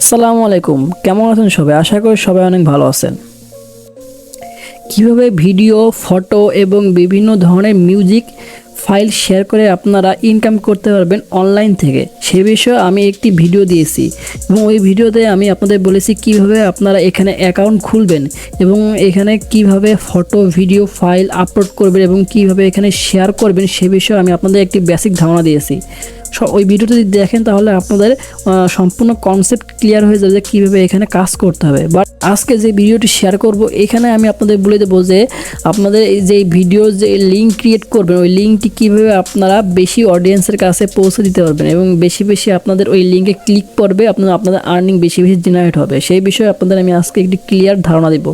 আসসালামু আলাইকুম, কেমন আছেন সবাই? আশা করি সবাই অনেক ভালো আছেন। কিভাবে ভিডিও, ফটো এবং বিভিন্ন ধরনের মিউজিক ফাইল শেয়ার করে আপনারা ইনকাম করতে পারবেন অনলাইন থেকে, সে বিষয়ে আমি একটি ভিডিও দিয়েছি এবং ওই ভিডিওতে আমি আপনাদের বলেছি কিভাবে আপনারা এখানে অ্যাকাউন্ট খুলবেন এবং এখানে কিভাবে ফটো, ভিডিও ফাইল আপলোড করবেন এবং কিভাবে এখানে শেয়ার করবেন সে বিষয়ে আমি আপনাদের একটি বেসিক ধারণা দিয়েছি। ওই ভিডিওটি যদি দেখেন তাহলে আপনাদের সম্পূর্ণ কনসেপ্ট ক্লিয়ার হয়ে যাবে যে কীভাবে এখানে কাজ করতে হবে। বাট আজকে যে ভিডিওটি শেয়ার করব এখানে আমি আপনাদের বলে দেবো যে আপনাদের এই যে ভিডিওর যে লিঙ্ক ক্রিয়েট করবেন ওই লিঙ্কটি কীভাবে আপনারা বেশি অডিয়েন্সের কাছে পৌঁছে দিতে পারবেন এবং বেশি বেশি আপনাদের ওই লিঙ্কে ক্লিক করবে, আপনাদের আর্নিং বেশি বেশি জেনারেট হবে, সেই বিষয়ে আপনাদের আমি আজকে একটি ক্লিয়ার ধারণা দেব।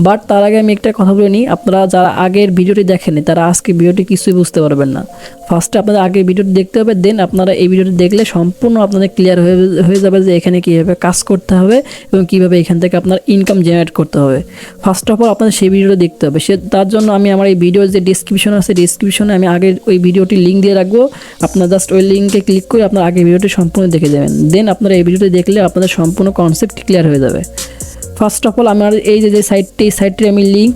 বাট তার আগে আমি একটা কথা বলে নিই, আপনারা যারা আগের ভিডিওটি দেখেনি তারা আজকে ভিডিওটি কিছুই বুঝতে পারবেন না। ফার্স্টে আপনাদের আগের ভিডিওটি দেখতে হবে, দেন আপনারা এই ভিডিওটি দেখলে সম্পূর্ণ আপনাদের ক্লিয়ার হয়ে যাবে যে এখানে কীভাবে কাজ করতে হবে এবং কীভাবে এখান থেকে আপনার ইনকাম জেনারেট করতে হবে। ফার্স্ট অফ অল আপনাদের সেই ভিডিওটা দেখতে হবে, তার জন্য আমি আমার এই ভিডিওর যে ডিসক্রিপশন আছে ডিসক্রিপশনে আমি আগের ওই ভিডিওটি লিঙ্ক দিয়ে রাখবো। আপনার জাস্ট ওই লিঙ্কে ক্লিক করে আপনার আগের ভিডিওটি সম্পূর্ণ দেখে যাবেন, দেন আপনারা এই ভিডিওটি দেখলে আপনাদের সম্পূর্ণ কনসেপ্ট ক্লিয়ার হয়ে যাবে। ফার্স্ট অফ অল আমার এই যে সাইটটির আমি লিঙ্ক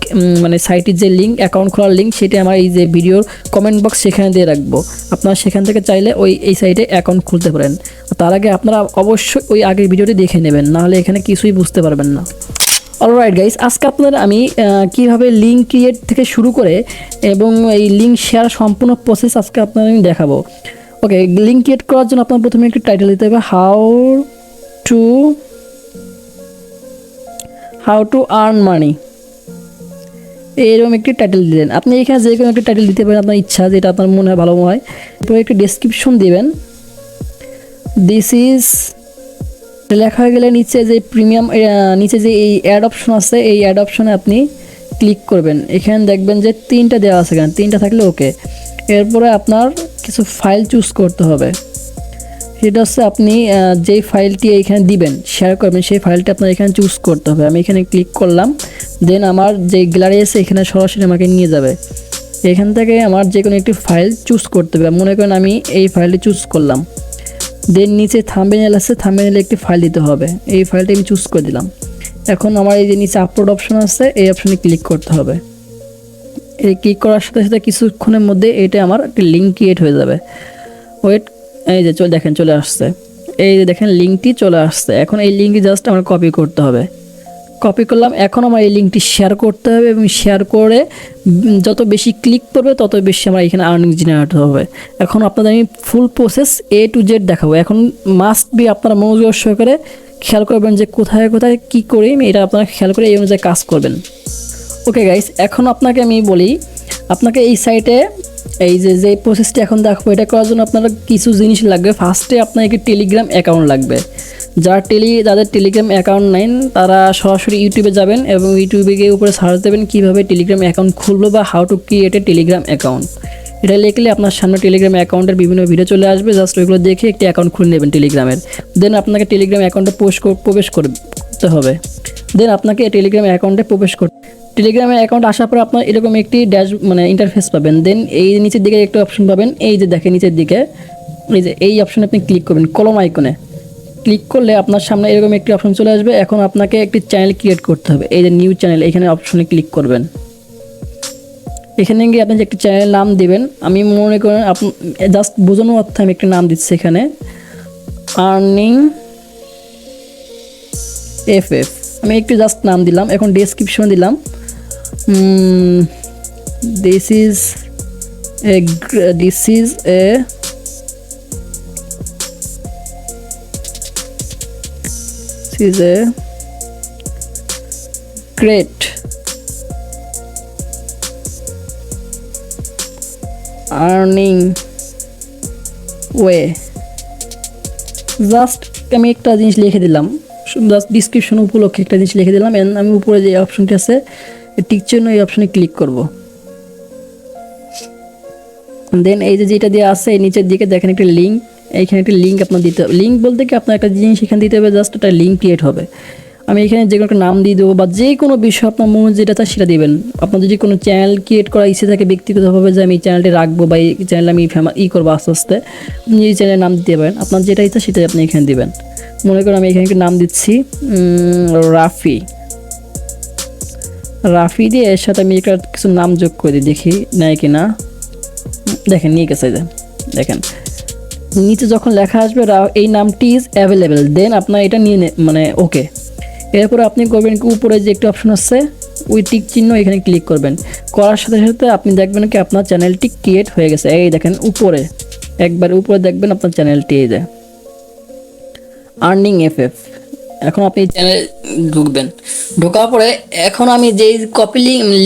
সাইটের যে লিঙ্ক, অ্যাকাউন্ট খোলার লিঙ্ক, সেটা আমার এই যে ভিডিওর কমেন্ট বক্স সেখানে দিয়ে রাখবো। আপনারা সেখান থেকে চাইলে এই সাইটে অ্যাকাউন্ট খুলতে পারেন। তার আগে আপনারা অবশ্যই ওই আগের ভিডিওটি দেখে নেবেন, নাহলে এখানে কিছুই বুঝতে পারবেন না। অলরাইট গাইস, আজকে আপনাদের আমি কিভাবে লিঙ্ক ক্রিয়েট থেকে শুরু করে এবং এই লিঙ্ক শেয়ার সম্পূর্ণ প্রসেস আজকে আপনাদের আমি দেখাবো। ওকে, লিঙ্ক ক্রিয়েট করার জন্য আপনার প্রথমে একটি টাইটেল দিতে হবে, হাউ টু আর্ন মানি, এরকম একটি টাইটেল দিলেন। আপনি এখানে যে কোনো একটি টাইটেল দিতে পারেন আপনার ইচ্ছা, যেটা আপনার মনে হয় ভালো হয়। এরপরে একটি ডেসক্রিপশন দিবেন। দিস ইজ লেখা হয়ে গেলে নিচে যে প্রিমিয়াম, নিচে যে এই অ্যাড অপশন আছে এই অ্যাড অপশনে আপনি ক্লিক করবেন। এখানে দেখবেন যে 3টা দেওয়া আছে, এখানে 3টা থাকলে ওকে। এরপরে আপনার কিছু ফাইল চুজ করতে হবে, সেটা হচ্ছে আপনি যেই ফাইলটি এখানে দিবেন, শেয়ার করবেন, সেই ফাইলটা আপনার এখানে চুজ করতে হবে। আমি এখানে ক্লিক করলাম, দেন আমার যে গ্যালারি আছে এখানে সরাসরি আমাকে নিয়ে যাবে। এখান থেকে আমার যে কোনো একটি ফাইল চুজ করতে হবে। মনে করেন আমি এই ফাইলটি চুজ করলাম, দেন নিচে থাম্বনেল আছে, থাম্বনেলে একটি ফাইল দিতে হবে, এই ফাইলটা আমি চুজ করে দিলাম। এখন আমার এই যে নিচে আপলোড অপশন আছে এই অপশনে ক্লিক করতে হবে। এই ক্লিক করার সাথে সাথে কিছুক্ষণের মধ্যে এটা আমার একটি লিঙ্ক ক্রিয়েট হয়ে যাবে। ওয়েট, এই যে দেখেন চলে আসছে, এই যে দেখেন লিঙ্কটি চলে আসছে। এখন এই লিঙ্কটি জাস্ট আমার কপি করতে হবে। কপি করলাম, এখন আমার এই লিঙ্কটি শেয়ার করতে হবে এবং শেয়ার করে যত বেশি ক্লিক করবে তত বেশি আমার এখানে আর্নিং জেনারেট হবে। এখন আপনাদের আমি ফুল প্রসেস A to Z দেখাবো। এখন মাস্ট বি আপনারা মনোযোগ সহকারে খেয়াল করবেন যে কোথায় কোথায় কী করি, এটা আপনারা খেয়াল করে এই অনুযায়ী কাজ করবেন। ওকে গাইস, এখন আপনাকে আমি বলি, আপনাকে এই সাইটে এই যে প্রসেসটি এখন দেখাবো, এটা করার জন্য আপনার কিছু জিনিস লাগবে। ফার্স্টে আপনার একটি টেলিগ্রাম অ্যাকাউন্ট লাগবে। যাদের টেলিগ্রাম অ্যাকাউন্ট নেন তারা সরাসরি ইউটিউবে যাবেন এবং ইউটিউবে গিয়ে উপরে সার্চ দেবেন কীভাবে টেলিগ্রাম অ্যাকাউন্ট খুলবো বা how to create a Telegram account. এটা লিখলে আপনার সামনে টেলিগ্রাম অ্যাকাউন্টের বিভিন্ন ভিডিও চলে আসবে, জাস্ট ওইগুলো দেখে একটি অ্যাকাউন্ট খুলে নেবেন টেলিগ্রামের। দেন আপনাকে টেলিগ্রাম অ্যাকাউন্টে প্রবেশ করতে হবে। দেন আপনাকে টেলিগ্রাম অ্যাকাউন্টে টেলিগ্রামের অ্যাকাউন্ট আসার পর আপনার এরকম একটি ইন্টারফেস পাবেন। দেন এই নিচের দিকে একটা অপশন পাবেন, এই যে দেখেন নিচের দিকে এই অপশনে আপনি ক্লিক করবেন, কলম আইকনে ক্লিক করলে আপনার সামনে এরকম একটি অপশন চলে আসবে। এখন আপনাকে একটি চ্যানেল ক্রিয়েট করতে হবে, এই যে নিউ চ্যানেল, এখানে অপশনে ক্লিক করবেন। এখানে গিয়ে আপনি যে একটি চ্যানেলের নাম দিবেন। আমি মনে করেন জাস্ট বোঝানোর অর্থে আমি একটি নাম দিচ্ছি এখানে, আর্নিং FF, আমি একটু জাস্ট নাম দিলাম। এখন ডেসক্রিপশন দিলাম, this is a great earning way, just আমি একটা জিনিস লিখে দিলাম, জাস্ট ডিসক্রিপশন উপলক্ষে একটা জিনিস লিখে দিলাম। আমি উপরে যে অপশনটি আছে টিক চিহ্ন, এই অপশনে ক্লিক করব। দেন এই যে যেটা দেওয়া আছে এই নিচের দিকে দেখেন একটা লিঙ্ক, এইখানে একটা লিঙ্ক আপনার দিতে হবে। লিঙ্ক বলতে কি আপনার একটা জিনিস এখানে দিতে হবে, জাস্ট একটা লিঙ্ক ক্রিয়েট হবে। আমি এখানে যে কোনো একটা নাম দিয়ে দেবো বা যে কোনো বিষয় আপনার মনে যেটা চায় সেটা দেবেন। আপনার যদি কোনো চ্যানেল ক্রিয়েট করা ইচ্ছে থাকে ব্যক্তিগতভাবে যে আমি এই চ্যানেলটি রাখবো বা এই চ্যানেল আমি করবো আস্তে আস্তে, আপনি এই চ্যানেলের নাম দিতে পারেন। আপনার যেটা ইচ্ছা সেটাই আপনি এখানে দেবেন। মনে করুন আমি এখানে একটা নাম দিচ্ছি রাফি। রাফি দিয়ে এর সাথে আমি একটা কিছু নাম যোগ করে দিই, দেখি নেয় কি না। দেখেন নিয়ে গেছে। দেখেন নিচে যখন লেখা আসবে এই নামটি ইজ অ্যাভেলেবেল, দেন আপনার এটা নিয়ে মানে ওকে। এরপরে আপনি করবেন কি, উপরে যে একটা অপশন আছে ওই টিক চিহ্ন, এখানে ক্লিক করবেন। করার সাথে সাথে আপনি দেখবেন কি আপনার চ্যানেলটি ক্রিয়েট হয়ে গেছে। এই দেখেন উপরে, একবার উপরে দেখবেন আপনার চ্যানেলটি, এই যে আর্নিং এফএফ। এখন আপনি চ্যানেলে ঢুকবেন, ঢোকার পরে এখন আমি যেই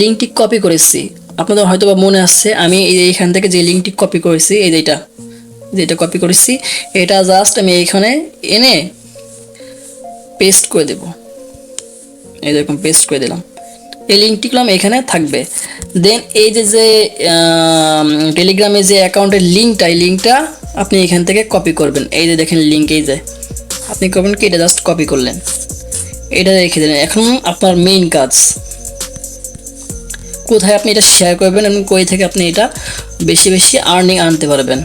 লিঙ্কটি কপি করেছি, আপনাদের হয়তো বা মনে আসছে, আমি এইখান থেকে যে লিঙ্কটি কপি করেছি, এই যেটা কপি করেছি, এটা জাস্ট আমি এইখানে এনে পেস্ট করে দেব। এই দেখুন পেস্ট করে দিলাম, এই লিঙ্কটি করলাম এখানে থাকবে। দেন এই যে টেলিগ্রামে যে অ্যাকাউন্টের লিঙ্কটা, এই লিঙ্কটা আপনি এখান থেকে কপি করবেন। এই যে দেখেন লিঙ্ক, এই যে আপনি করবেন কি, এটা জাস্ট কপি করলেন, এটা রেখে দিলেন। এখন আপনার মেইন কাজ, কোথায় আপনি এটা শেয়ার করবেন এবং কই থেকে আপনি এটা বেশি বেশি আর্নিং আনতে পারবেন।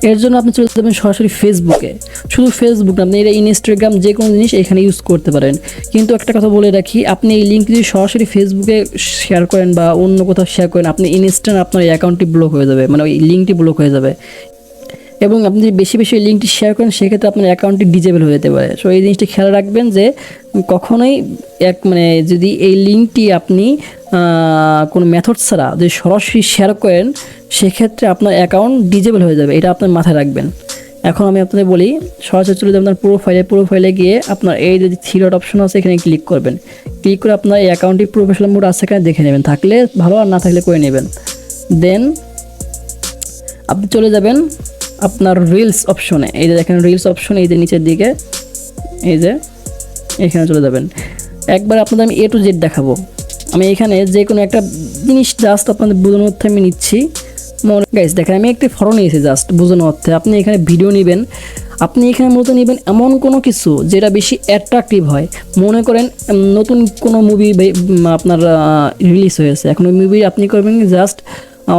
এর জন্য আপনি চলে যাবেন সরাসরি ফেসবুকে। শুধু ফেসবুক না, আপনি এটা ইনস্টাগ্রাম যে কোনো জিনিস এখানে ইউজ করতে পারেন। কিন্তু একটা কথা বলে রাখি, আপনি এই লিঙ্ক যদি সরাসরি ফেসবুকে শেয়ার করেন বা অন্য কোথাও শেয়ার করেন, আপনি ইনস্ট্যান্ট আপনার এই অ্যাকাউন্টটি ব্লক হয়ে যাবে, মানে ওই লিঙ্কটি ব্লক হয়ে যাবে। এবং আপনি যদি বেশি বেশি লিঙ্কটি শেয়ার করেন, সেক্ষেত্রে আপনার অ্যাকাউন্টটি ডিজেবল হয়ে যেতে পারে। সো এই জিনিসটি খেয়াল রাখবেন যে কখনোই মানে যদি এই লিঙ্কটি আপনি কোনো মেথড ছাড়া যদি সরাসরি শেয়ার করেন, সেক্ষেত্রে আপনার অ্যাকাউন্ট ডিজেবল হয়ে যাবে, এটা আপনার মাথায় রাখবেন। এখন আমি আপনাদের বলি, সরাসরি চলে যাবেন আপনার প্রোফাইলে গিয়ে আপনার এই যে থ্রি ডট অপশন আছে, এখানে ক্লিক করবেন। ক্লিক করে আপনার এই অ্যাকাউন্টটি প্রফেশনাল মোড আছে এখানে দেখে নেবেন, থাকলে ভালো, আর না থাকলে করে নেবেন। দেন আপনি চলে যাবেন আপনার রিলস অপশনে। এই যে দেখেন রিলস অপশন, এই যে নিচের দিকে, এই যে এখানে চলে যাবেন। একবার আপনাদের আমি A to Z দেখাবো। আমি এখানে যে কোনো একটা জিনিস জাস্ট আপনাদের বোঝানোর অর্থে আমি নিচ্ছি। গাইস দেখেন আমি একটি ফটো নিয়েছি জাস্ট বোঝানোর অর্থে। আপনি এখানে ভিডিও নেবেন, আপনি এখানে মূলত নেবেন এমন কোনো কিছু যেটা বেশি অ্যাট্রাকটিভ হয়। মনে করেন নতুন কোনো মুভি আপনার রিলিজ হয়েছে, এখন ওই মুভি আপনি করবেন জাস্ট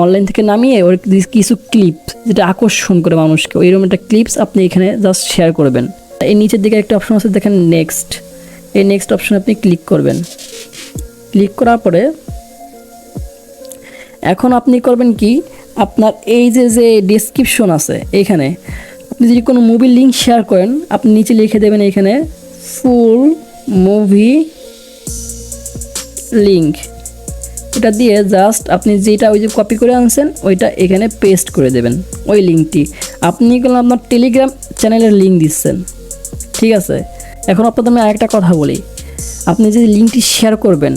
অনলাইন থেকে নামিয়ে ওর কিছু ক্লিপ যেটা আকর্ষণ করে মানুষকে, ওইরকম একটা ক্লিপস আপনি এখানে জাস্ট শেয়ার করবেন। এই নিচের দিকে একটা অপশন আছে দেখেন নেক্সট, এই নেক্সট অপশনে আপনি ক্লিক করবেন। ক্লিক করার পরে এখন আপনি করবেন কি, আপনার এই যে ডেসক্রিপশন আছে এখানে আপনি যদি কোনো মুভির লিঙ্ক শেয়ার করেন, আপনি নিচে লিখে দেবেন এখানে ফুল মুভি লিঙ্ক। এটা দিয়ে জাস্ট আপনি যেটা ওই যে কপি করে আনছেন ওইটা এখানে পেস্ট করে দেবেন। ওই লিঙ্কটি আপনি করলেন আপনার টেলিগ্রাম চ্যানেলের লিঙ্ক দিচ্ছেন, ঠিক আছে। এখন আপনাদের আমি আরেকটা কথা বলি, আপনি যে লিঙ্কটি শেয়ার করবেন,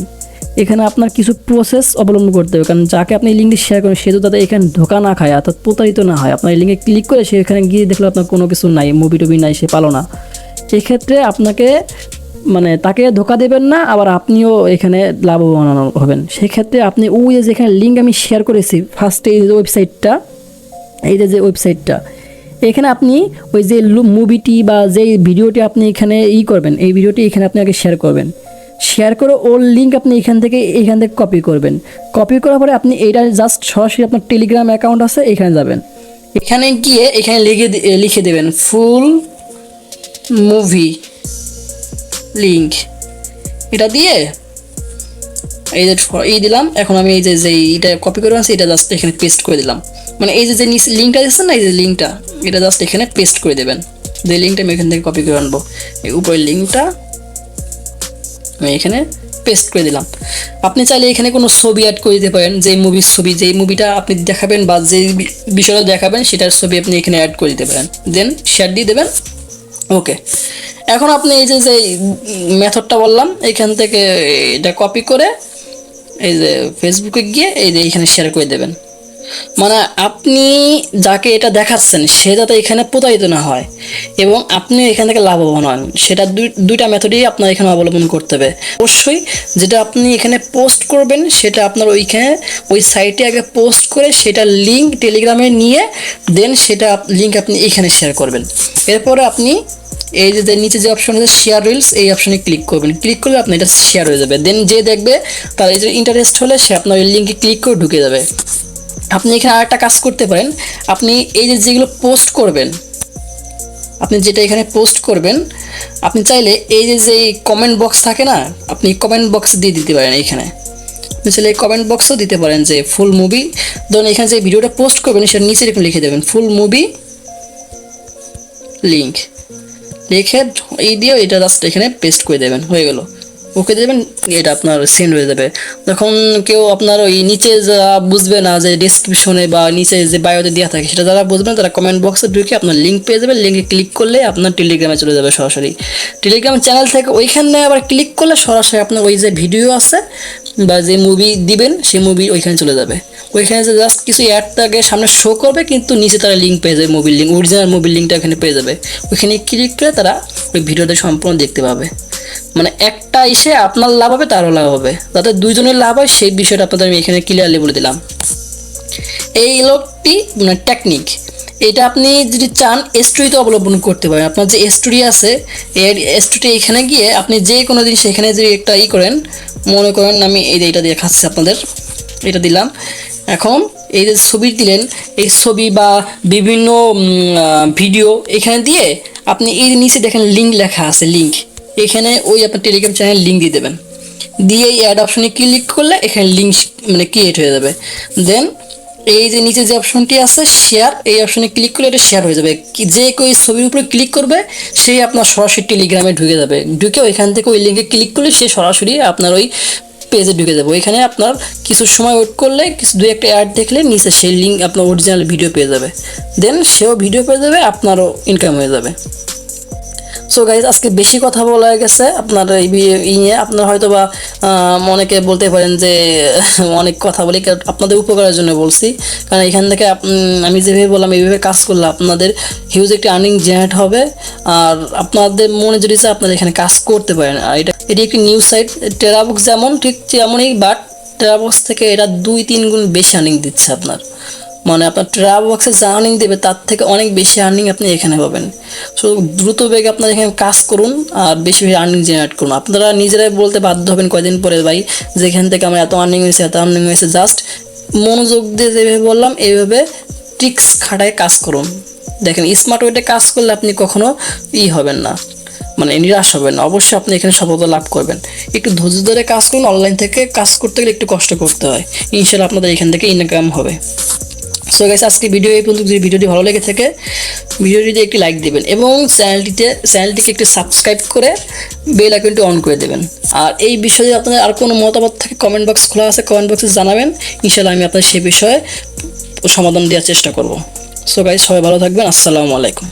এখানে আপনার কিছু প্রসেস অবলম্বন করতে হবে। কারণ যাকে আপনি লিঙ্কটি শেয়ার করেন সে তো তাদের এখানে ধোকা না খায়, অর্থাৎ প্রতারিত না হয়। আপনার এই লিঙ্কে ক্লিক করে সে এখানে গিয়ে দেখলো আপনার কোনো কিছু নাই, মুভি টুভি নাই, সে পালো না। এক্ষেত্রে আপনাকে মানে তাকে ধোকা দেবেন না, আবার আপনিও এখানে লাভবান হবেন। সেক্ষেত্রে আপনি ওই যেখানে লিঙ্ক আমি শেয়ার করেছি ফার্স্টে, এই যে ওয়েবসাইটটা, এই যে ওয়েবসাইটটা, এখানে আপনি ওই যে মুভিটি বা যে ভিডিওটি আপনি এখানে করবেন, এই ভিডিওটি এখানে আপনি আগে শেয়ার করবেন। শেয়ার করে ওর লিঙ্ক আপনি এখান থেকে কপি করবেন। কপি করার পরে আপনি এইটা জাস্ট সরাসরি আপনার টেলিগ্রাম অ্যাকাউন্ট আছে এখানে যাবেন, এখানে গিয়ে এখানে লিখে দেবেন ফুল মুভি লিঙ্ক। এটা দিয়ে এই যে দিলাম। এখন আমি এই যে এটা কপি করে আনছি, এটা জাস্ট এখানে পেস্ট করে দিলাম। মানে এই যে নিচে লিঙ্কটা দিচ্ছেন না, এই যে লিঙ্কটা, এটা জাস্ট এখানে পেস্ট করে দেবেন। যে লিঙ্কটা আমি এখান থেকে কপি করে আনবো, এই উপরের লিঙ্কটা আমি এখানে পেস্ট করে দিলাম। আপনি চাইলে এখানে কোনো ছবি অ্যাড করে দিতে পারেন, যে মুভির ছবি, যেই মুভিটা আপনি দেখাবেন বা যে বিষয়টা দেখাবেন সেটার ছবি আপনি এখানে অ্যাড করে দিতে পারেন। দেন শেয়ার দিয়ে দেবেন, ওকে। এখন আপনি এই যে মেথডটা বললাম, এখান থেকে এটা কপি করে এই যে ফেসবুকে গিয়ে এই যে এখানে শেয়ার করে দেবেন। মানে আপনি যাকে এটা দেখাচ্ছেন সে যাতে এখানে প্রতারিত না হয় এবং আপনি এখান থেকে লাভবান হন, সেটা দুইটা মেথডই আপনার এখানে অবলম্বন করতে হবে। অবশ্যই যেটা আপনি এখানে পোস্ট করবেন সেটা আপনার ওইখানে ওই সাইটে আগে পোস্ট করে সেটা লিঙ্ক টেলিগ্রামে নিয়ে দেন সেটা লিঙ্ক আপনি এখানে শেয়ার করবেন। এরপরে আপনি এই যে নিচে যে অপশন আছে শেয়ার রিলস, এই অপশনে ক্লিক করবেন। ক্লিক করলে আপনার এটা শেয়ার হয়ে যাবে। দেন যে দেখবে তার এই যে ইন্টারেস্ট হলে সে আপনার ওই লিঙ্কে ক্লিক করে ঢুকে যাবে। আপনি এখানে আরেকটা কাজ করতে পারেন, আপনি এই যে যেগুলো পোস্ট করবেন আপনি যেটা এখানে পোস্ট করবেন, আপনি চাইলে এই যে কমেন্ট বক্স থাকে না, আপনি কমেন্ট বক্স দিয়ে দিতে পারেন। এখানে আপনি চাইলে কমেন্ট বক্সও দিতে পারেন যে ফুল মুভি, ধরুন এখানে যে ভিডিওটা পোস্ট করবেন সেটা নিচে এরকম লিখে দেবেন ফুল মুভি লিঙ্ক, লিখে এই দিয়ে এটা জাস্ট এখানে পেস্ট করে দেবেন, হয়ে গেল। ওকে দেবেন, এটা আপনার সেন্ড হয়ে যাবে। যখন কেউ আপনার ওই নিচে যারা বুঝবে না যে ডেসক্রিপশনে বা নিচে যে বায়োতে দেওয়া থাকে, সেটা যারা বুঝবেন তারা কমেন্ট বক্সে ঢুকে আপনার লিঙ্ক পেয়ে যাবে। লিঙ্কে ক্লিক করলে আপনার টেলিগ্রামে চলে যাবে সরাসরি। টেলিগ্রাম চ্যানেল থেকে ওইখানে আবার ক্লিক করলে সরাসরি আপনার ওই যে ভিডিও আছে বা যে মুভি দিবেন সেই মুভি ওইখানে চলে যাবে। ওইখানে যে জাস্ট কিছু অ্যাড তাকে সামনে শো করবে, কিন্তু নিচে তারা লিঙ্ক পেয়ে যাবে, মুভির লিঙ্ক, অরিজিনাল মুভির লিঙ্কটা ওখানে পেয়ে যাবে। ওইখানে ক্লিক করে তারা ওই ভিডিওটা সম্পূর্ণ দেখতে পাবে। মানে একটা এসে আপনার লাভ হবে, তারও লাভ হবে, যাতে দুইজনের লাভ হয় সেই বিষয়টা আপনাদের আমি এখানে ক্লিয়ারলি বলে দিলাম। এই লোকটি মানে টেকনিক, এটা আপনি যদি চান স্টোরিতে অবলম্বন করতে পারেন। আপনার যে স্টোরি আছে, এই স্টোরিটা এখানে গিয়ে আপনি যে কোনো জিনিস এখানে যদি একটা করেন, মনে করেন আমি এইটা দিয়ে খাচ্ছি আপনাদের, এটা দিলাম। এখন এই যে ছবি দিলেন, এই ছবি বা বিভিন্ন ভিডিও এখানে দিয়ে আপনি এই নিচে দেখেন লিঙ্ক লেখা আছে, লিঙ্ক, এখানে ওই আপনার টেলিগ্রাম চ্যানেল লিঙ্ক দিয়ে দেবেন। দিয়ে এই অ্যাড অপশনে ক্লিক করলে এখানে লিঙ্ক মানে ক্রিয়েট হয়ে যাবে। দেন এই যে নিচে যে অপশনটি আছে শেয়ার, এই অপশনে ক্লিক করলে এটা শেয়ার হয়ে যাবে। যে কেউ ছবির উপরে ক্লিক করবে সেই আপনার সরাসরি টেলিগ্রামে ঢুকে যাবে। ঢুকে ওইখান থেকে ওই লিঙ্কে ক্লিক করলে সে সরাসরি আপনার ওই পেজে ঢুকে যাবে। ওইখানে আপনার কিছু সময় ওয়েট করলে, কিছু দুই একটা অ্যাড দেখলে নিচে সেই লিঙ্ক আপনার অরিজিনাল ভিডিও পেয়ে যাবে। দেন সেও ভিডিও পেয়ে যাবে, আপনারও ইনকাম হয়ে যাবে। সো গাইজ, আজকে বেশি কথা বলা গেছে আপনার এই নিয়ে। আপনার হয়তো বা অনেকে বলতে পারেন যে অনেক কথা বলি, আপনাদের উপকারের জন্য বলছি। কারণ এখান থেকে আমি যেভাবে বললাম এইভাবে কাজ করলে আপনাদের হিউজ একটি আর্নিং জেনারেট হবে। আর আপনাদের মনে যদি চায় আপনারা এখানে কাজ করতে পারেন। আর এটি একটি নিউজ সাইট, টেরাবক্স যেমন ঠিক তেমনই, বাট টেরাবক্স থেকে এটা 2-3 গুণ বেশি আর্নিং দিচ্ছে আপনার। মানে আপনার টেরাবক্সে যা আর্নিং দেবে তার থেকে অনেক বেশি আর্নিং আপনি এখানে পাবেন। সো দ্রুত বেগে আপনারা এখানে কাজ করুন আর বেশি বেশি আর্নিং জেনারেট করুন। আপনারা নিজেরাই বলতে বাধ্য হবেন কয়দিন পরে, ভাই যেখান থেকে আমার এত আর্নিং হয়েছে, এত আর্নিং হয়েছে। জাস্ট মনোযোগ দিয়ে যেভাবে বললাম এইভাবে ট্রিক্স খাটায় কাজ করুন। দেখেন, স্মার্ট ওয়েতে কাজ করলে আপনি কখনো হবেন না, মানে নিরাশ হবেন না। অবশ্যই আপনি এখানে সফলতা লাভ করবেন। একটু ধৈর্য ধরে কাজ করুন। অনলাইন থেকে কাজ করতে গেলে একটু কষ্ট করতে হয়, ইনশাআল্লাহ আপনাদের এখান থেকে ইনকাম হবে। সো গাইস, আজকে ভিডিও এই পর্যন্ত। যদি ভিডিওটি ভালো লেগে থাকে ভিডিওটিতে একটি লাইক দেবেন এবং চ্যানেলটিকে একটু সাবস্ক্রাইব করে বেল আইকনটি অন করে দেবেন। আর এই বিষয়ে আপনাদের আর কোনো মতামত থাকে কমেন্ট বক্স খোলা আছে, কমেন্ট বক্সে জানাবেন। ইনশাআল্লাহ আমি আপনার সেই বিষয়ে সমাধান দেওয়ার চেষ্টা করব। সো গাইস, সবাই ভালো থাকবেন। আসসালামু আলাইকুম।